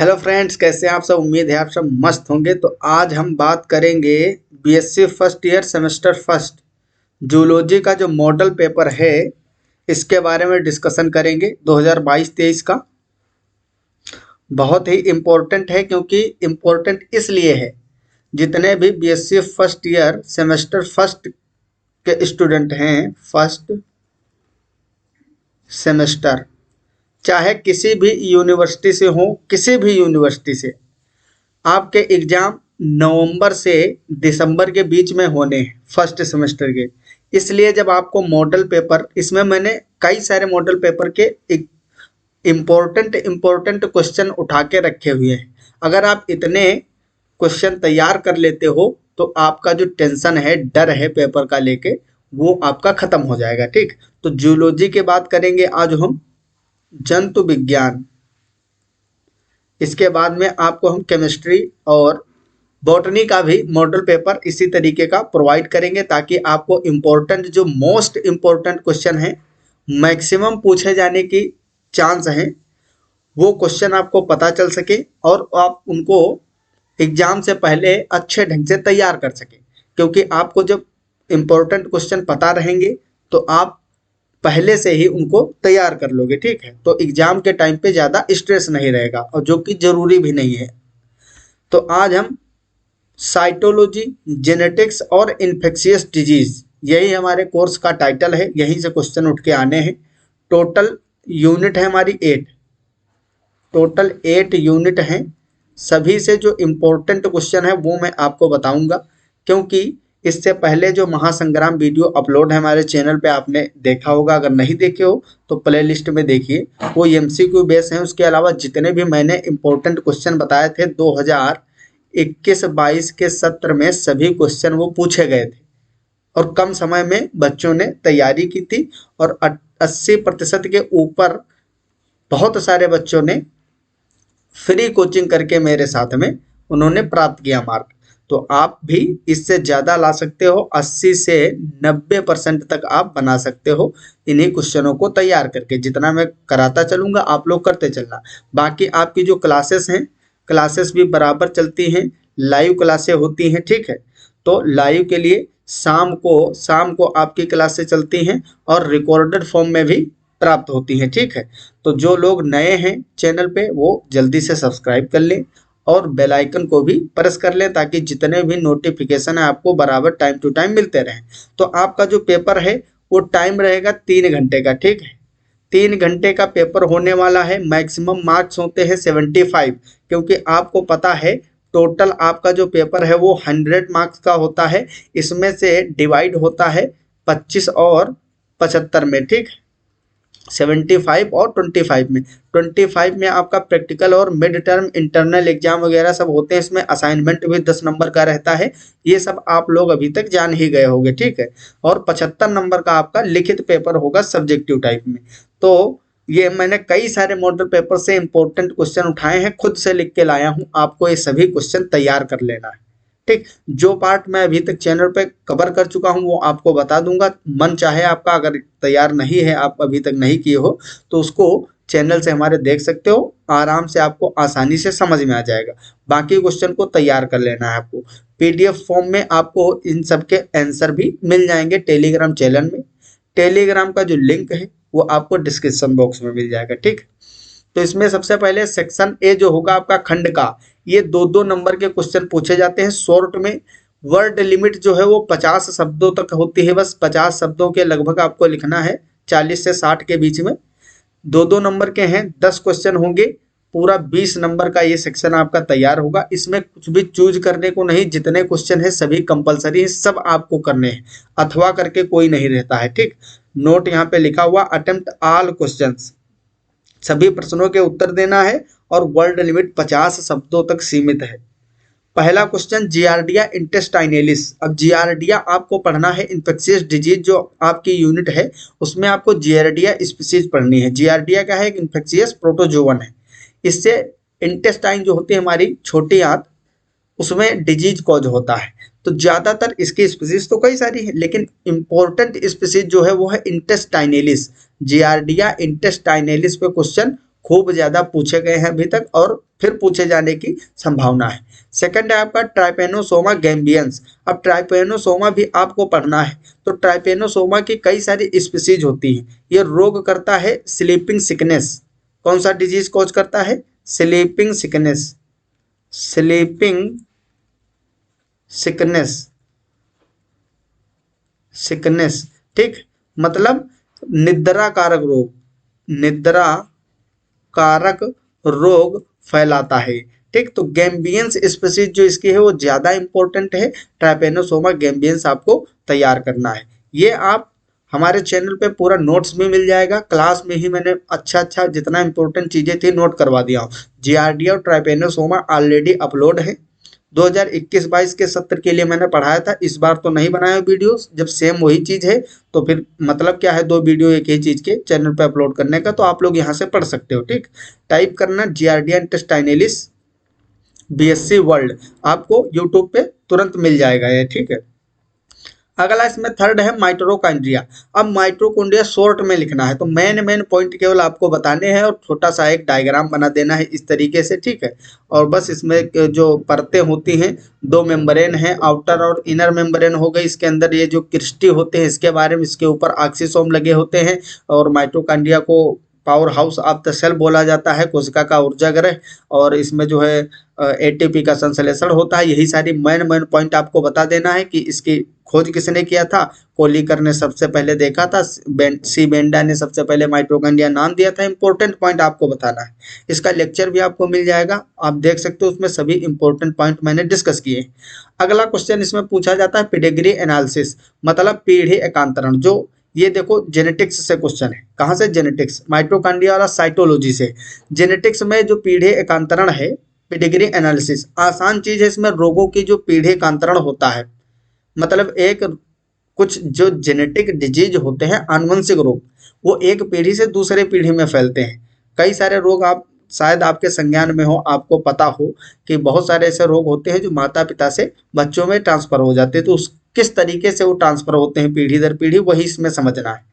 Hello friends, कैसे हैं आप सब। उम्मीद है आप सब मस्त होंगे। तो आज हम बात करेंगे BSc first year semester first zoology का जो मॉडल पेपर है इसके बारे में डिस्कशन करेंगे 2022-23 का। बहुत ही इम्पोर्टेंट है, क्योंकि इम्पोर्टेंट इसलिए है जितने भी BSc first year semester first के स्टूडेंट हैं, फर्स्ट सेमेस्टर, चाहे किसी भी यूनिवर्सिटी से हो, किसी भी यूनिवर्सिटी से, आपके एग्ज़ाम नवंबर से दिसंबर के बीच में होने हैं फर्स्ट सेमेस्टर के। इसलिए जब आपको मॉडल पेपर, इसमें मैंने कई सारे मॉडल पेपर के इम्पोर्टेंट क्वेश्चन उठा के रखे हुए हैं। अगर आप इतने क्वेश्चन तैयार कर लेते हो तो आपका जो टेंशन है, डर है पेपर का लेके, वो आपका ख़त्म हो जाएगा। ठीक, तो जूलॉजी की बात करेंगे आज हम, जंतु विज्ञान। इसके बाद में आपको हम केमिस्ट्री और बॉटनी का भी मॉडल पेपर इसी तरीके का प्रोवाइड करेंगे, ताकि आपको इम्पोर्टेंट, जो मोस्ट इम्पोर्टेंट क्वेश्चन है, मैक्सिमम पूछे जाने की चांस है, वो क्वेश्चन आपको पता चल सके और आप उनको एग्ज़ाम से पहले अच्छे ढंग से तैयार कर सकें। क्योंकि आपको जब इम्पोर्टेंट क्वेश्चन पता रहेंगे तो आप पहले से ही उनको तैयार कर लोगे। ठीक है, तो एग्ज़ाम के टाइम पे ज़्यादा स्ट्रेस नहीं रहेगा, और जो कि ज़रूरी भी नहीं है। तो आज हम साइटोलॉजी, जेनेटिक्स और इन्फेक्शियस डिजीज़, यही हमारे कोर्स का टाइटल है, यहीं से क्वेश्चन उठ के आने हैं। टोटल यूनिट है हमारी 8, टोटल 8 यूनिट हैं। सभी से जो इम्पोर्टेंट क्वेश्चन है वो मैं आपको बताऊंगा, क्योंकि इससे पहले जो महासंग्राम वीडियो अपलोड है हमारे चैनल पे, आपने देखा होगा। अगर नहीं देखे हो तो प्ले लिस्ट में देखिए, वो एमसीक्यू बेस हैं। उसके अलावा जितने भी मैंने इम्पोर्टेंट क्वेश्चन बताए थे 2021-22 के सत्र में, सभी क्वेश्चन वो पूछे गए थे और कम समय में बच्चों ने तैयारी की थी, और 80% के ऊपर बहुत सारे बच्चों ने फ्री कोचिंग करके मेरे साथ में उन्होंने प्राप्त किया मार्क। तो आप भी इससे ज़्यादा ला सकते हो, 80 से 90% तक आप बना सकते हो इन्हीं क्वेश्चनों को तैयार करके। जितना मैं कराता चलूँगा आप लोग करते चलना। बाकी आपकी जो क्लासेस हैं, क्लासेस भी बराबर चलती हैं, लाइव क्लासें होती हैं। ठीक है, तो लाइव के लिए शाम को आपकी क्लासें चलती हैं और रिकॉर्डेड फॉर्म में भी प्राप्त होती हैं। ठीक है, तो जो लोग नए हैं चैनल पे वो जल्दी से सब्सक्राइब कर लें और बेल आइकन को भी प्रेस कर लें, ताकि जितने भी नोटिफिकेशन है आपको बराबर टाइम टू टाइम मिलते रहें। तो आपका जो पेपर है वो टाइम रहेगा 3 घंटे का। ठीक है, 3 घंटे का पेपर होने वाला है। मैक्सिमम मार्क्स होते हैं 75, क्योंकि आपको पता है टोटल आपका जो पेपर है वो 100 मार्क्स का होता है। इसमें से डिवाइड होता है 25 और 75 में। ठीक, 75 और 25 में। 25 में आपका प्रैक्टिकल और मिड टर्म इंटरनल एग्जाम वगैरह सब होते हैं। इसमें असाइनमेंट भी 10 नंबर का रहता है। ये सब आप लोग अभी तक जान ही गए होंगे। ठीक है, और 75 नंबर का आपका लिखित पेपर होगा सब्जेक्टिव टाइप में। तो ये मैंने कई सारे मॉडल पेपर से इंपॉर्टेंट क्वेश्चन उठाए हैं, खुद से लिख के लाया हूँ। आपको ये सभी क्वेश्चन तैयार कर लेना है। ठीक, जो पार्ट मैं अभी तक चैनल पे कवर कर चुका हूँ वो आपको बता दूंगा। मन चाहे आपका, अगर तैयार नहीं है, आप अभी तक नहीं किए हो, तो उसको चैनल से हमारे देख सकते हो। आराम से आपको आसानी से समझ में आ जाएगा। बाकी क्वेश्चन को तैयार कर लेना है आपको। पीडीएफ फॉर्म में आपको इन सब के आंसर भी मिल जाएंगे टेलीग्राम चैनल में। टेलीग्राम का जो लिंक है वो आपको डिस्क्रिप्शन बॉक्स में मिल जाएगा। ठीक, तो इसमें सबसे पहले सेक्शन ए जो होगा आपका खंड का, ये 2-2 नंबर के क्वेश्चन पूछे जाते हैं शॉर्ट में। वर्ड लिमिट जो है वो 50 शब्दों तक होती है। बस 50 शब्दों के लगभग आपको लिखना है, 40 से 60 के बीच में। 2-2 नंबर के हैं, 10 क्वेश्चन होंगे। पूरा 20 नंबर का ये सेक्शन आपका तैयार होगा। इसमें कुछ भी चूज करने को नहीं, जितने क्वेश्चन है सभी कंपलसरी है, सब आपको करने हैं, अथवा करके कोई नहीं रहता है। ठीक, नोट यहाँ पे लिखा हुआ, अटेम्प्ट ऑल क्वेश्चंस, सभी प्रश्नों के उत्तर देना है, और वर्ड लिमिट 50 शब्दों तक सीमित है। पहला क्वेश्चन, जियार्डिया इंटेस्टाइनेलिस। अब जियार्डिया आपको पढ़ना है, इन्फेक्शियस डिजीज जो आपकी यूनिट है उसमें आपको जियार्डिया स्पीसीज पढ़नी है। जियार्डिया क्या है? एक इन्फेक्शियस प्रोटोजोवन है। इससे इंटेस्टाइन जो होती है हमारी छोटी आंत, उसमें डिजीज कॉज होता है। तो ज़्यादातर इसकी स्पीसीज तो कई सारी है, लेकिन इंपॉर्टेंट स्पीसीज जो है वो है इंटेस्टाइनेलिस। जियार्डिया इंटेस्टाइनेलिस पे क्वेश्चन खूब ज़्यादा पूछे गए हैं अभी तक और फिर पूछे जाने की संभावना है। सेकंड है आपका ट्राइपेनोसोमा गैम्बियंस। अब ट्राइपेनोसोमा भी आपको पढ़ना है। तो ट्राइपेनोसोमा की कई सारी स्पीसीज होती हैं। ये रोग करता है स्लीपिंग सिकनेस। कौन सा डिजीज कॉज करता है? Sleeping sickness. Sleeping sickness. Sickness, ठीक, मतलब निद्रा कारक रोग। निद्रा कारक रोग फैलाता है, ठीक। तो गैम्बियंस स्पीसीज जो इसकी है वो ज़्यादा इंपॉर्टेंट है। ट्राइपेनोसोमा गैम्बियंस आपको तैयार करना है। ये आप हमारे चैनल पे पूरा नोट्स भी मिल जाएगा। क्लास में ही मैंने अच्छा जितना इंपॉर्टेंट चीज़ें थी नोट करवा दिया हूँ। जियार्डिया और ट्राइपेनोसोमा ऑलरेडी अपलोड है। 2021-22 के सत्र के लिए मैंने पढ़ाया था। इस बार तो नहीं बनाया वीडियोस। जब सेम वही चीज़ है तो फिर मतलब क्या है, 2 वीडियो एक ही चीज़ के चैनल पे अपलोड करने का। तो आप लोग यहाँ से पढ़ सकते हो, ठीक। टाइप करना जियार्डिया इंटेस्टाइनलिस बीएससी वर्ल्ड, आपको यूट्यूब पे तुरंत मिल जाएगा ये, ठीक है। अगला इसमें थर्ड है माइटोकॉन्ड्रिया। अब माइटोकॉन्ड्रिया शॉर्ट में लिखना है, तो मेन पॉइंट केवल आपको बताने हैं और छोटा सा एक डायग्राम बना देना है इस तरीके से, ठीक है। और बस इसमें जो परतें होती हैं, 2 मेम्ब्रेन हैं, आउटर और इनर मेम्ब्रेन हो गई। इसके अंदर ये जो क्रिस्टी होते हैं इसके बारे में, इसके ऊपर ऑक्सीसोम लगे होते हैं। और माइटोकॉन्ड्रिया को power house of the cell बोला जाता है, कोशिका का ऊर्जा ग्रह। और इसमें जो है एटीपी का संश्लेषण होता है। यही सारी मेन पॉइंट आपको बता देना है कि इसकी खोज किसने किया था। कोलिकर ने सबसे पहले देखा था। सी बेंडा ने सबसे पहले माइटोकॉन्ड्रिया नाम दिया था। इंपॉर्टेंट पॉइंट आपको बताना है। इसका लेक्चर भी आपको मिल जाएगा, आप देख सकते हो। उसमें सभी इंपॉर्टेंट पॉइंट मैंने डिस्कस किए। अगला क्वेश्चन इसमें पूछा जाता है पेडिग्री एनालिसिस, मतलब पीढ़ी एकांतरण। जो ये देखो जेनेटिक्स से क्वेश्चन है। कहाँ से? जेनेटिक्स, माइटोकॉन्ड्रिया वाला साइटोलॉजी से। जेनेटिक्स में जो पीढ़ी एकांतरण है, पेडिग्री एनालिसिस आसान चीज है। इसमें रोगों की जो पीढ़ी एकांतरण होता है, मतलब एक कुछ जो जेनेटिक डिजीज होते हैं, आनुवंशिक रोग, वो एक पीढ़ी से दूसरे पीढ़ी में फैलते हैं। कई सारे रोग आप शायद आपके संज्ञान में हो, आपको पता हो कि बहुत सारे ऐसे रोग होते हैं जो माता पिता से बच्चों में ट्रांसफर हो जाते हैं। तो उस किस तरीके से वो ट्रांसफर होते हैं पीढ़ी दर पीढ़ी, वही इसमें समझना है।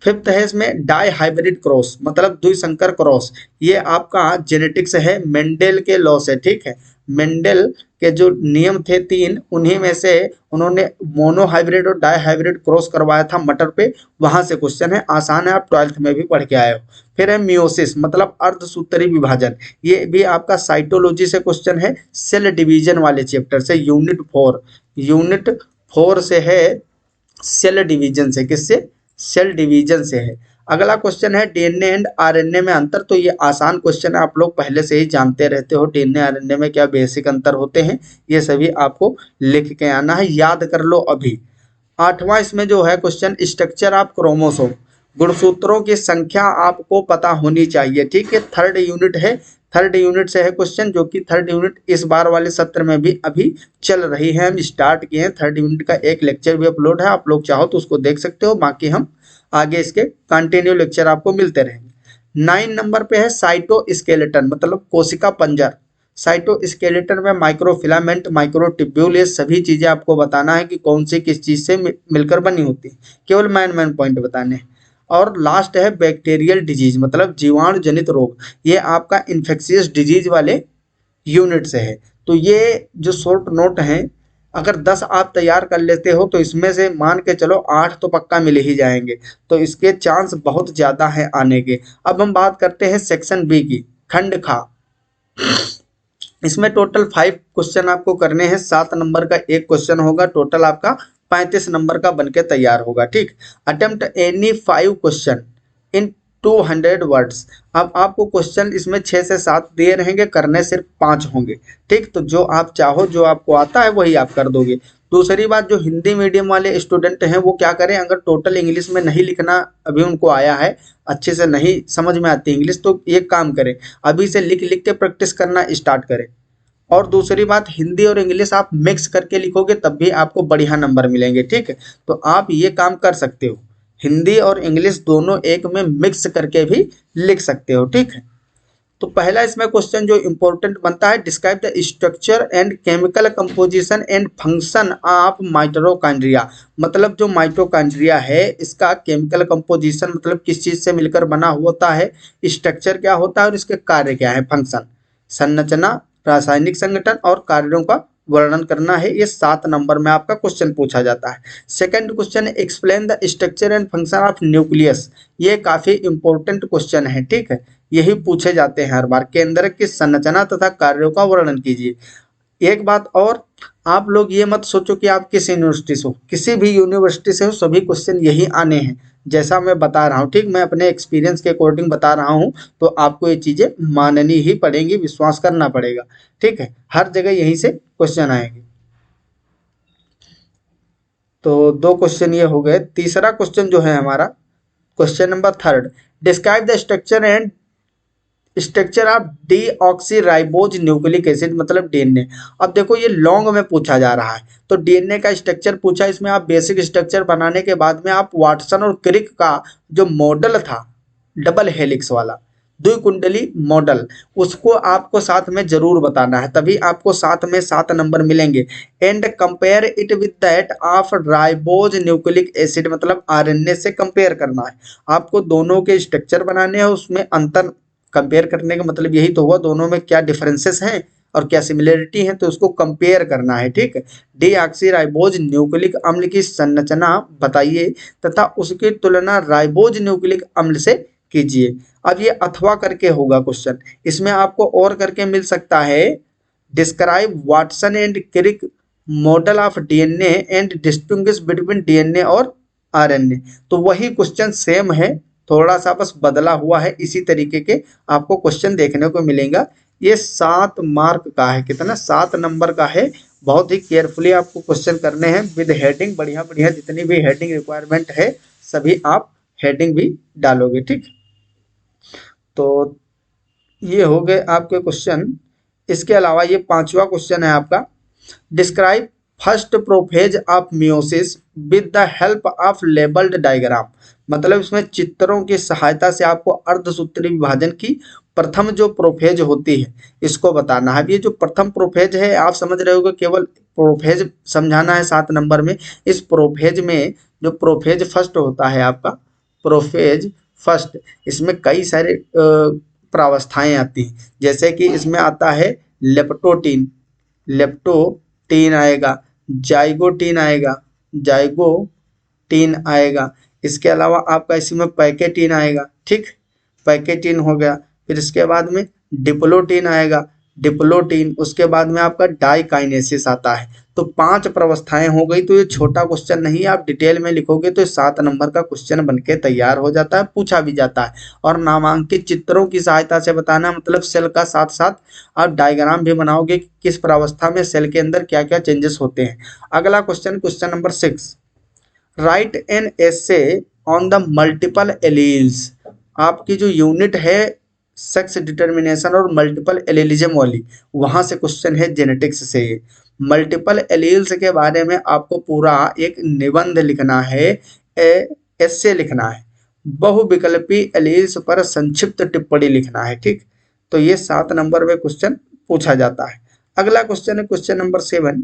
फिफ्थ है इसमें डाई हाइब्रिड क्रॉस, मतलब द्विसंकर क्रॉस। ये आपका जेनेटिक्स है, मेंडेल के लॉ से, ठीक है। मेंडेल के जो नियम थे 3, उन्हीं में से उन्होंने मोनो हाइब्रिड और डाई हाइब्रिड क्रॉस करवाया था मटर पे। वहां से क्वेश्चन है, आसान है, आप 12th में भी पढ़ के आए हो। फिर है मियोसिस, मतलब अर्धसूत्री विभाजन। ये भी आपका साइटोलॉजी से क्वेश्चन है, सेल डिवीजन वाले चैप्टर से, यूनिट 4। यूनिट 4 से है, सेल डिवीजन से। किससे? सेल डिवीजन से है। अगला क्वेश्चन है डीएनए एंड आरएनए में अंतर। तो ये आसान क्वेश्चन है, आप लोग पहले से ही जानते रहते हो डीएनए आरएनए में क्या बेसिक अंतर होते हैं। ये सभी आपको लिख के आना है, याद कर लो अभी। 8वां इसमें जो है क्वेश्चन, स्ट्रक्चर ऑफ क्रोमोसोम, गुणसूत्रों की संख्या आपको पता होनी चाहिए, ठीक है। थर्ड यूनिट है, थर्ड यूनिट से है क्वेश्चन, जो कि थर्ड यूनिट इस बार वाले सत्र में भी अभी चल रही है। हम स्टार्ट किए हैं। थर्ड यूनिट का एक लेक्चर भी अपलोड है, आप लोग चाहो तो उसको देख सकते हो। बाकी हम आगे इसके कंटिन्यू लेक्चर आपको मिलते रहेंगे। 9 नंबर पे है साइटोस्केलेटन, मतलब कोशिका पंजर। साइटोस्केलेटन में माइक्रोफिलामेंट, माइक्रोट्यूब्यूल, ये सभी चीजें आपको बताना है कि कौन सी किस चीज से मिलकर बनी होती है। केवल मेन पॉइंट बताने हैं। और लास्ट है बैक्टीरियल डिजीज, मतलब जीवाणु जनित रोग। ये आपका इन्फेक्शियस डिजीज वाले यूनिट से है। तो ये जो शॉर्ट नोट हैं, अगर 10 आप तैयार कर लेते हो तो इसमें से मान के चलो 8 तो पक्का मिल ही जाएंगे। तो इसके चांस बहुत ज़्यादा हैं आने के। अब हम बात करते हैं सेक्शन बी की, खंड खा। इसमें टोटल 5 क्वेश्चन आपको करने हैं। 7 नंबर का एक क्वेश्चन होगा, टोटल आपका 35 नंबर का बनके तैयार होगा, ठीक। Attempt any 5 question in 200 words. अब आपको क्वेश्चन इसमें 6 से 7 दिए रहेंगे, करने सिर्फ 5 होंगे, ठीक। तो जो आप चाहो, जो आपको आता है वही आप कर दोगे। दूसरी बात, जो हिंदी मीडियम वाले स्टूडेंट हैं वो क्या करें, अगर टोटल इंग्लिश में नहीं लिखना अभी उनको आया है, अच्छे से नहीं समझ में आती इंग्लिश, तो एक काम करें, अभी से लिख लिख के प्रैक्टिस करना स्टार्ट करें। और दूसरी बात, हिंदी और इंग्लिश आप मिक्स करके लिखोगे तब भी आपको बढ़िया नंबर मिलेंगे, ठीक है। तो आप ये काम कर सकते हो, हिंदी और इंग्लिश दोनों एक में मिक्स करके भी लिख सकते हो, ठीक है। तो पहला इसमें क्वेश्चन जो इंपॉर्टेंट बनता है, describe the structure and chemical composition and function of mitochondria. मतलब जो माइटोकॉन्ड्रिया है इसका केमिकल कंपोजिशन मतलब किस चीज से मिलकर बना होता है, स्ट्रक्चर क्या होता है और इसके कार्य क्या है, फंक्शन, संरचना, रासायनिक संगठन और कार्यों का वर्णन करना है। ये 7 नंबर में आपका क्वेश्चन पूछा जाता है। Second question, explain the structure and function of nucleus. ये काफी इंपॉर्टेंट क्वेश्चन है, ठीक है, यही पूछे जाते हैं हर बार। केंद्र की संरचना तथा कार्यों का वर्णन कीजिए। एक बात और, आप लोग ये मत सोचो कि आप किस यूनिवर्सिटी से हो, किसी भी यूनिवर्सिटी से हो सभी क्वेश्चन यही आने हैं, जैसा मैं बता रहा हूँ, ठीक, मैं अपने एक्सपीरियंस के अकॉर्डिंग बता रहा हूँ, तो आपको ये चीजें माननी ही पड़ेंगी, विश्वास करना पड़ेगा, ठीक है, हर जगह यहीं से क्वेश्चन आएंगे। तो 2 क्वेश्चन ये हो गए। तीसरा क्वेश्चन जो है हमारा, question number 3, describe the structure of deoxyribose nucleic acid, मतलब डीएनए। अब देखो ये लॉन्ग में पूछा जा रहा है, तो डीएनए का स्ट्रक्चर पूछा, इसमें आप बेसिक स्ट्रक्चर बनाने के बाद में आप वाटसन और क्रिक का जो मॉडल था डबल हेलिक्स वाला द्विकुंडली मॉडल, उसको आपको साथ में जरूर बताना है, तभी आपको साथ में 7 नंबर मिलेंगे। And compare it with that of ribose nucleic acid, मतलब आरएनए से कंपेयर करना है आपको, दोनों के स्ट्रक्चर बनाने हैं, उसमें अंतर कंपेयर करने का मतलब यही तो हुआ, दोनों में क्या डिफरेंसेस हैं और क्या सिमिलरिटी है, तो उसको कंपेयर करना है, ठीक है। डीऑक्सीराइबोज न्यूक्लिक अम्ल की संरचना बताइए तथा उसकी तुलना राइबोज न्यूक्लिक अम्ल से कीजिए। अब ये अथवा करके होगा क्वेश्चन, इसमें आपको और करके मिल सकता है, describe Watson and Crick model of DNA and distinguish between DNA और आरएनए। तो वही क्वेश्चन सेम है, थोड़ा सा बस बदला हुआ है, इसी तरीके के आपको क्वेश्चन देखने को मिलेगा। ये 7 मार्क का है, कितना, 7 नंबर का है। बहुत ही केयरफुली आपको क्वेश्चन करने हैं विद हेडिंग, बढ़िया बढ़िया जितनी भी हेडिंग रिक्वायरमेंट है सभी आप हेडिंग भी डालोगे, ठीक। तो ये हो गए आपके क्वेश्चन। इसके अलावा ये 5वां क्वेश्चन है आपका, describe first prophase of meiosis with the help of labelled diagram. मतलब इसमें चित्रों की सहायता से आपको अर्धसूत्री विभाजन की प्रथम जो प्रोफेज होती है इसको बताना है। ये जो प्रथम प्रोफेज है आप समझ रहे होगे, केवल प्रोफेज समझाना है 7 नंबर में। इस प्रोफेज में जो प्रोफेज फर्स्ट होता है आपका, प्रोफेज फर्स्ट, इसमें कई सारे प्रावस्थाएं आती हैं, जैसे कि इसमें आता है लेप्टोटीन, लेप्टोटीन आएगा, जाइगोटीन आएगा, जाइगोटीन आएगा, इसके अलावा आपका इसमें पैकेटीन आएगा, ठीक, पैकेटीन हो गया। फिर इसके बाद में डिप्लोटीन आएगा, डिप्लोटीन, उसके बाद में आपका डाइकाइनेसिस आता है। तो 5 प्रवस्थाएं हो गई। तो ये छोटा क्वेश्चन नहीं, आप डिटेल में लिखोगे तो 7 नंबर का क्वेश्चन बनके तैयार हो जाता है, पूछा भी जाता है। और नामांकित चित्रों की सहायता से बताना, मतलब सेल का साथ साथ आप डायग्राम भी बनाओगे कि किस प्रावस्था में सेल के अंदर क्या क्या चेंजेस होते हैं। अगला question, question number 6, right an essay on the multiple alleles. आपकी जो यूनिट है सेक्स डिटर्मिनेशन और मल्टीपल एलिलिज्म वाली, वहां से क्वेश्चन है जेनेटिक्स से। मल्टीपल एलील्स के बारे में आपको पूरा एक निबंध लिखना है, एसे लिखना है, बहुविकल्पी एलील्स पर संक्षिप्त टिप्पणी लिखना है, ठीक। तो ये 7 नंबर में क्वेश्चन पूछा जाता है। अगला क्वेश्चन है question number 7,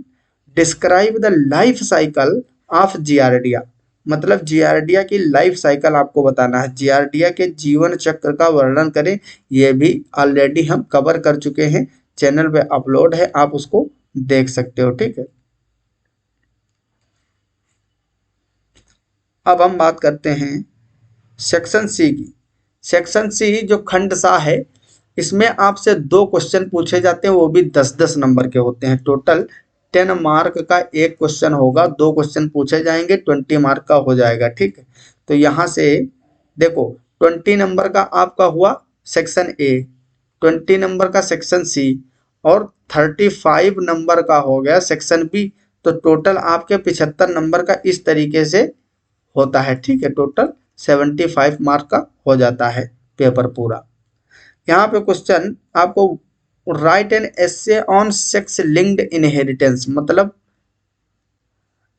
describe the life cycle of giardia. मतलब जियार्डिया की लाइफ साइकिल आपको बताना है, जियार्डिया के जीवन चक्र का वर्णन करें। ये भी ऑलरेडी हम कवर कर चुके हैं, चैनल पे अपलोड है, आप उसको देख सकते हो, ठीक है। अब हम बात करते हैं सेक्शन सी की। सेक्शन सी जो खंड सा है, इसमें आपसे 2 क्वेश्चन पूछे जाते हैं, वो भी 10-10 नंबर के होते हैं। टोटल 10 मार्क का एक क्वेश्चन होगा, 2 क्वेश्चन पूछे जाएंगे, 20 मार्क का हो जाएगा, ठीक है। तो यहाँ से देखो 20 नंबर का आपका हुआ सेक्शन ए, 20 नंबर का सेक्शन सी और 35 नंबर का हो गया सेक्शन बी। तो टोटल आपके 75 नंबर का इस तरीके से होता है, ठीक है। टोटल 75 मार्क का हो जाता है पेपर पूरा। यहाँ पे क्वेश्चन आपको right an essay on sex linked inheritance, मतलब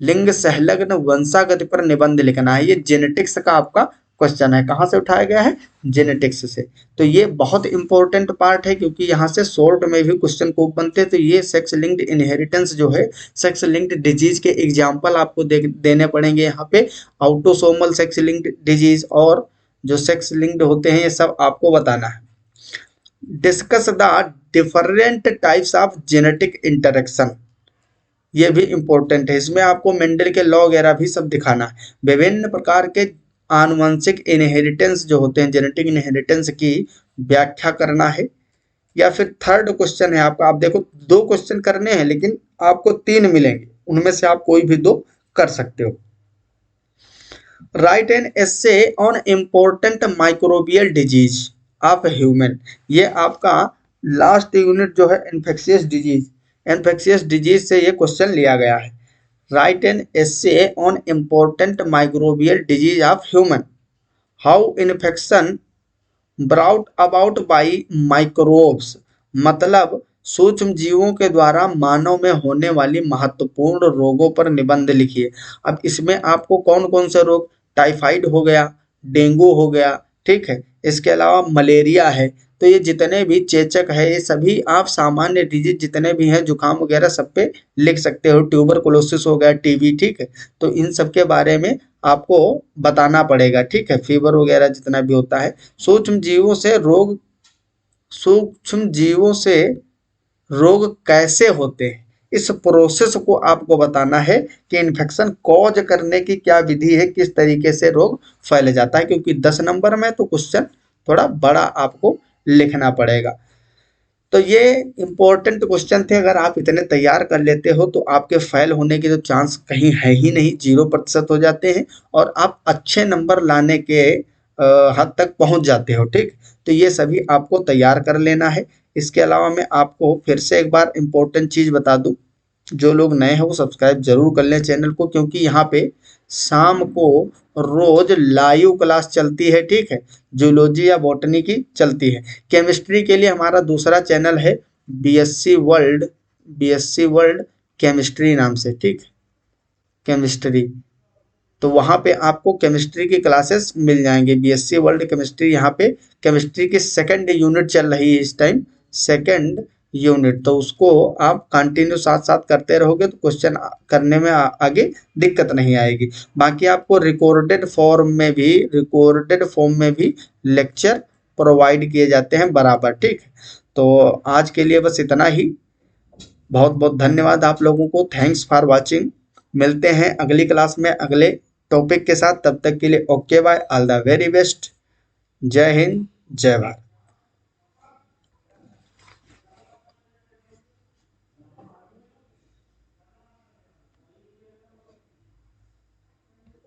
लिंग सहलग्न वंशागति पर निबंध लिखना है। ये जेनेटिक्स का आपका क्वेश्चन है, कहाँ से उठाया गया है, जेनेटिक्स से। तो ये बहुत इंपॉर्टेंट पार्ट है क्योंकि यहाँ से शॉर्ट में भी क्वेश्चन को बनते हैं। तो ये सेक्स लिंक्ड इनहेरिटेंस जो है, सेक्स लिंक्ड डिजीज के एग्जाम्पल आपको देने पड़ेंगे यहाँ पे। ऑटोसोमल सेक्स लिंक्ड डिजीज और जो सेक्स लिंक्ड होते हैं, ये सब आपको बताना है। Discuss the different types of genetic interaction, ये भी इंपॉर्टेंट है। इसमें आपको मेंडल के लॉ वगैरह भी सब दिखाना है। विभिन्न प्रकार के आनुवंशिक इनहेरिटेंस जो होते हैं, जेनेटिक इनहेरिटेंस की व्याख्या करना है। या फिर थर्ड क्वेश्चन है आपका, आप देखो 2 क्वेश्चन करने हैं लेकिन आपको 3 मिलेंगे, उनमें से आप कोई भी 2 कर सकते हो। Write an essay on important microbial disease of human, ये आपका लास्ट यूनिट जो है इन्फेक्शियस डिजीज, इन्फेक्शियस डिजीज से ये क्वेश्चन लिया गया है। Write an essay on important microbial disease of human, how infection brought about by microbes, मतलब सूक्ष्म जीवों के द्वारा मानव में होने वाली महत्वपूर्ण रोगों पर निबंध लिखिए। अब इसमें आपको कौन कौन से रोग, टाइफाइड हो गया, डेंगू हो गया, ठीक है, इसके अलावा मलेरिया है। तो ये जितने भी चेचक है, ये सभी आप सामान्य डिजीज जितने भी हैं, जुकाम वगैरह सब पे लिख सकते हो। ट्यूबरकुलोसिस हो गया, टीबी, ठीक है, तो इन सब के बारे में आपको बताना पड़ेगा, ठीक है, फीवर वगैरह जितना भी होता है। सूक्ष्म जीवों से रोग, सूक्ष्म जीवों से रोग कैसे होते हैं, इस प्रोसेस को आपको बताना है कि इन्फेक्शन कॉज करने की क्या विधि है, किस तरीके से रोग फैल जाता है। क्योंकि 10 नंबर में तो क्वेश्चन थोड़ा बड़ा आपको लिखना पड़ेगा। तो ये इंपॉर्टेंट क्वेश्चन थे, अगर आप इतने तैयार कर लेते हो तो आपके फेल होने के तो चांस कहीं है ही नहीं, 0% हो जाते हैं और आप अच्छे नंबर लाने के हद तक पहुंच जाते हो, ठीक। तो ये सभी आपको तैयार कर लेना है। इसके अलावा मैं आपको फिर से एक बार इम्पोर्टेंट चीज़ बता दूं, जो लोग नए हैं वो सब्सक्राइब जरूर कर लें चैनल को, क्योंकि यहाँ पे शाम को रोज लाइव क्लास चलती है, ठीक है, जूलॉजी या बॉटनी की चलती है। केमिस्ट्री के लिए हमारा दूसरा चैनल है बीएससी वर्ल्ड केमिस्ट्री नाम से, ठीक, केमिस्ट्री। तो वहाँ पे आपको केमिस्ट्री की क्लासेस मिल जाएंगे, बीएससी वर्ल्ड केमिस्ट्री। यहाँ पे केमिस्ट्री की 2nd यूनिट चल रही है इस टाइम, 2nd यूनिट, तो उसको आप कंटिन्यू साथ साथ करते रहोगे तो क्वेश्चन करने में आगे दिक्कत नहीं आएगी। बाकी आपको रिकॉर्डेड फॉर्म में भी लेक्चर प्रोवाइड किए जाते हैं बराबर, ठीक। तो आज के लिए बस इतना ही। बहुत बहुत धन्यवाद आप लोगों को, थैंक्स फॉर वॉचिंग। मिलते हैं अगली क्लास में अगले टॉपिक के साथ, तब तक के लिए okay bye, all the very best. जय हिंद, जय भारत।